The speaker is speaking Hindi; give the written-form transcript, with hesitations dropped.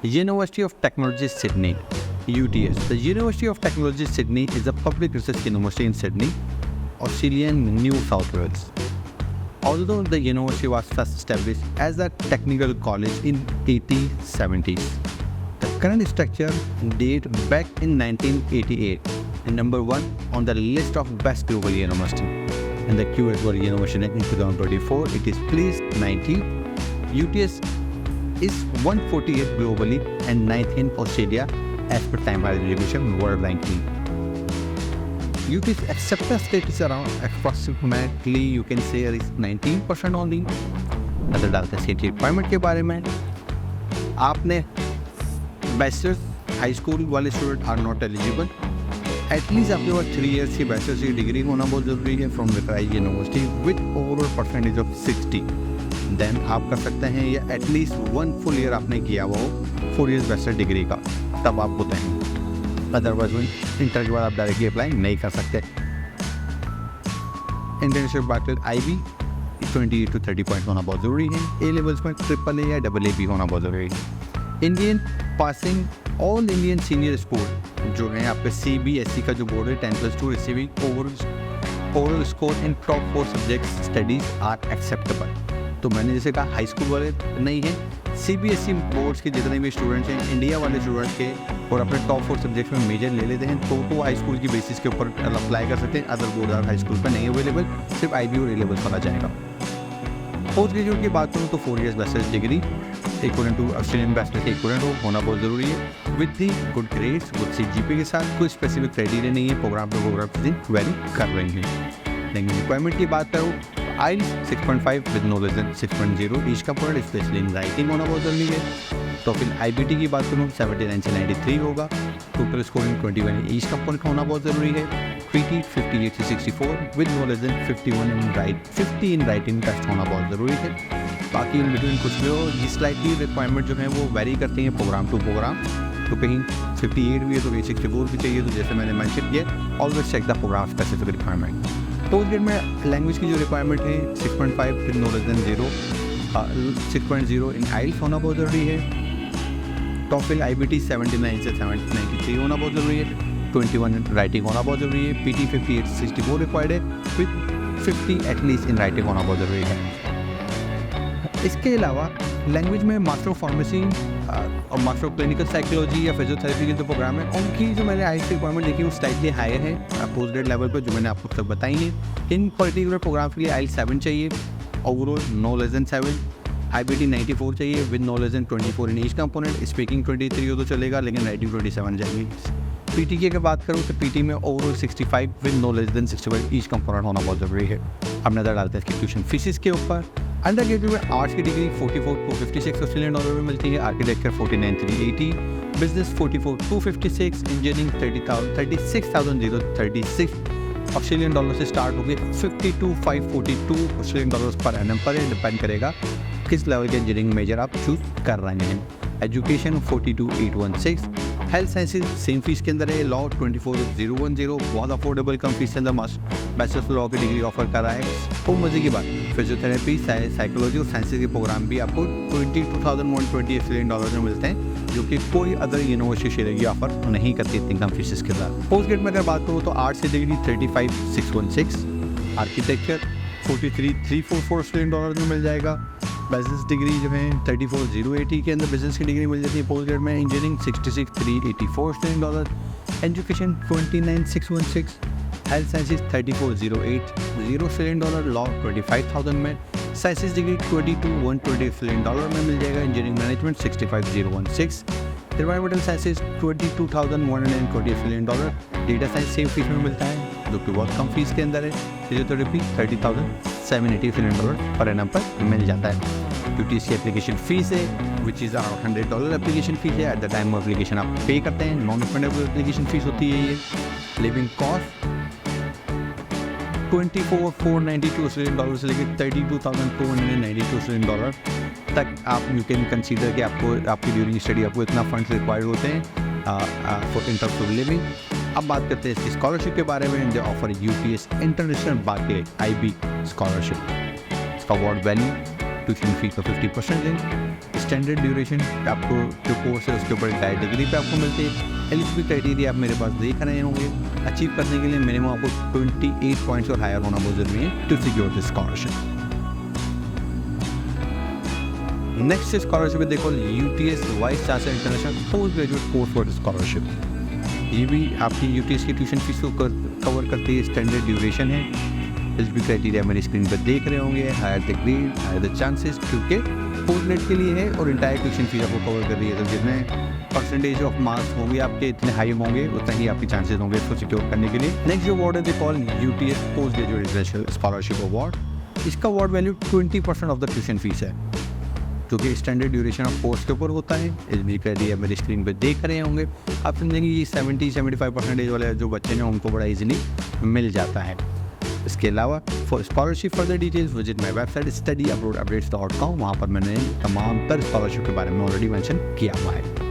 University of Technology Sydney, UTS. The University of Technology Sydney is a public research university in Sydney, Australian New South Wales. Although the university was first established as a technical college in 1870s, the current structure dates back in 1988 and number 1 on the list of best global university. And the QS World University in 2024, it is placed 90. UTS is 148 globally and 9th in Australia as per Time Higher Education World Ranking. UT's acceptance rate is around approximately you can say is 19% only. नजर डालते हैं सीट रिक्वायरमेंट के बारे में. आपने बैचलर्स हाई स्कूल वाले student are not eligible. At least आपके पास 3 years की बैचलर्स की डिग्री होना बहुत ज़रूरी है फ्रॉम विक्राइज university with overall percentage of 60. Then आप कर सकते हैं या एटलीस्ट 1 full year आपने किया हुआ हो 4 years बैचलर डिग्री का, तब आप होते हैं. अदरवाइज इंटर के बाद आप डायरेक्टली अप्लाई नहीं कर सकते. Internship bachelor IB 20 to 30 point होना बहुत ज़रूरी है. ए लेवल्स में AAA या AA भी होना बहुत ज़रूरी है. Indian passing all Indian senior school जो है आपके CBSE का जो बोर्ड है 10+2 receiving overall score in top 4 subject studies are acceptable. तो मैंने जैसे कहा हाई स्कूल वाले नहीं है, CBSE बोर्ड्स के जितने भी स्टूडेंट्स हैं इंडिया वाले स्टूडेंट्स के और अपने टॉप 4 सब्जेक्ट्स में मेजर ले लेते हैं तो हाई स्कूल की बेसिस के ऊपर अप्लाई कर सकते हैं. अदर बोर्ड हाई स्कूल पर नहीं अवेलेबल, सिर्फ IB और A लेवल्स वाला जाएगा. पोस्ट ग्रेजुएट की बात करूँ तो 4 years bachelors degree equivalent to Australian bachelor के इक्वलेंट होना बहुत ज़रूरी है with the good grades good CGPA के साथ. कोई स्पेसिफिक क्राइटेरिया नहीं है, प्रोग्राम टू प्रोग्राम वेरी कर रहे हैं. लैंग्वेज रिक्वायरमेंट की बात करूँ IELTS 6.5 with no less than 6.0 each component specially in writing होना बहुत ज़रूरी है. तो फिर IBT की बात करूँ 79 से 93 होगा. टोटल स्कोरिंग 21 ईच कंपोनेंट होना बहुत ज़रूरी है. PT 58 से 64 with no less than 50 in writing test होना बहुत ज़रूरी है. बाकी इन बिटवीन कुछ भी हो, ये स्लाइटली रिक्वायरमेंट जो है वो वेरी करती हैं प्रोग्राम टू प्रोग्राम. तो कहीं 58 भी है तो कहीं 64 भी चाहिए. तो जैसे मैंने मेंशन किया always check the programme specific requirement. तो उस डेट में लैंग्वेज की जो रिक्वायरमेंट है 6.5 with no less than 0 6.0 in IELTS होना बहुत ज़रूरी है. टॉफिल IBT 79 से 93 होना बहुत ज़रूरी है. 21 राइटिंग होना बहुत ज़रूरी है. PT 58 से 64 रिक्वायर्ड है विद 50 एटलीस्ट इन राइटिंग होना बहुत ज़रूरी है. इसके अलावा लैंग्वेज में मास्टर ऑफ फार्मेसी और मास्टर ऑफ क्लिनिकल साइकोलॉजी या फिजियोथेरेपी के जो प्रोग्राम है उनकी जो मैंने IELTS रिक्वायरमेंट देखी वो स्लाइटली हायर है पोस्ट ग्रेड लेवल पर जो मैंने आपको सब बताई है. इन पर्टिकुलर प्रोग्राम के लिए IELTS 7 चाहिए, overall no less than 7. IBT 94 चाहिए with no less than 24 in each component. Speaking 23 हो तो चलेगा लेकिन राइटिंग 27 जाएगी. PT की अगर बात करूँ तो PT में overall 65 with no less than 65 each component होना बहुत ज़रूरी है. अब नज़र डालते हैं इसकी ट्यूशन फीसिस के ऊपर. अंडर ग्रेजुएट में आर्ट्स की डिग्री 44,256 ऑस्ट्रेलियन डॉलर में मिलती है. Architecture 49,380, business 44,256, engineering 36,036 Australian dollar से स्टार्ट होगी. 52,542 ऑस्ट्रेलियन डॉलर्स पर एनम पर डिपेंड करेगा किस लेवल के इंजीनियरिंग मेजर आप चूज कर रहे हैं. Education 42,816. Health sciences same fees के अंदर है. लॉ 24,010, बहुत अफोर्डेबल कम फीस के अंदर बैचलर्स लॉ की डिग्री ऑफर कर रहा है. और मजे की बात फिजियोथेरेपी साइकोलॉजी और साइंसेज के प्रोग्राम भी आपको 22,120 ऑस्ट्रेलियन डॉलर में मिलते हैं जो कि कोई अदर यूनिवर्सिटी शेयर की ऑफर नहीं करती इतनी कम फीस के साथ. पोस्ट ग्रेड में अगर बात करूँ तो आर्ट्स की डिग्री 35,616, आर्किटेक्चर 43,344 ऑस्ट्रेलियन डॉलर में मिल जाएगा. बिजनेस डिग्री जो है 34,080 के अंदर बिजनेस की डिग्री मिल जाती है. पोस्ट ग्रेड में engineering 66,384 Australian dollar, education 29,616, health sciences 34,080 Australian dollar, law 25,000 में, साइंसेज डिग्री 22,120 ऑस्ट्रेलियन डॉलर में मिल जाएगा. Engineering management 65,016, environmental sciences 22,120 Australian dollar. Data science same fees में मिलता है जो कि बहुत कम फीस के अंदर है. Physiotherapy 30,780 Australian dollar per annum पर मिल जाता है. UTS की एप्लीकेशन फीस है which is around $100 application fees है. At the time of application आप पे करते हैं. नॉन रिफंडेबल एप्लीकेशन फीस होती है ये. लिविंग कॉस्ट 24,492 ऑस्ट्रेलियन डॉलर से लेकर 32,292 ऑस्ट्रेलियन डॉलर तक आप यू कैन कंसीडर कि आपकी ड्यूरिंग स्टडी आपको इतना फंड्स रिक्वायर्ड होते हैं for in terms of living. अब बात करते हैं इसकी स्कॉलरशिप के बारे में. They offer UTS international Barkley IB scholarship. इसका अवार्ड वैल्यू ट्यूशन फी का 50% दें। स्टैंडर्ड ड्यूरेशन आपको जो कोर्स है उसके ऊपर इंटायर डिग्री पे आपको मिलती है। एलिजिबिलिटी क्राइटेरिया आप मेरे पास देख रहे होंगे। अचीव करने के लिए मिनिमम आपको 28 पॉइंट्स और हायर होना बहुत ज़रूरी है to secure this scholarship. Next scholarship देखो UTS vice chancellor international postgraduate course for scholarship. ये भी आपकी UTS की ट्यूशन फीस को कवर करती है। स्टैंडर्ड ड्यूरेशन है। एलिजिबिलिटी क्राइटेरिया मेरी स्क्रीन पर देख रहे होंगे। Higher the grade, higher the chances, क्योंकि पोस्ट ग्रेड के लिए है और इंटायर ट्यूशन फीस आपको कवर कर रही है। तो जितने परसेंटेज ऑफ मार्क्स होंगे आपके इतने हाई होंगे उतना ही आपके चांसेस होंगे इसको सिक्योर करने के लिए। नेक्स्ट जो अवार्ड है they call UTS post graduate international scholarship award. इसका award value 20% of the tuition fees है, जो कि स्टैंडर्ड ड्यूरेशन ऑफ कोर्स के ऊपर होता है। एलिजिबिलिटी क्राइटेरिया मेरी स्क्रीन पर देख रहे होंगे। आप समझेंगे ये 70-75% वाले जो बच्चे हैं उनको बड़ा इजीली मिल जाता है। इसके अलावा for scholarship further details visit my website studyabroadupdates.com। वहाँ पर मैंने तमाम तर स्कॉलरशिप के बारे में ऑलरेडी मेंशन किया हुआ है।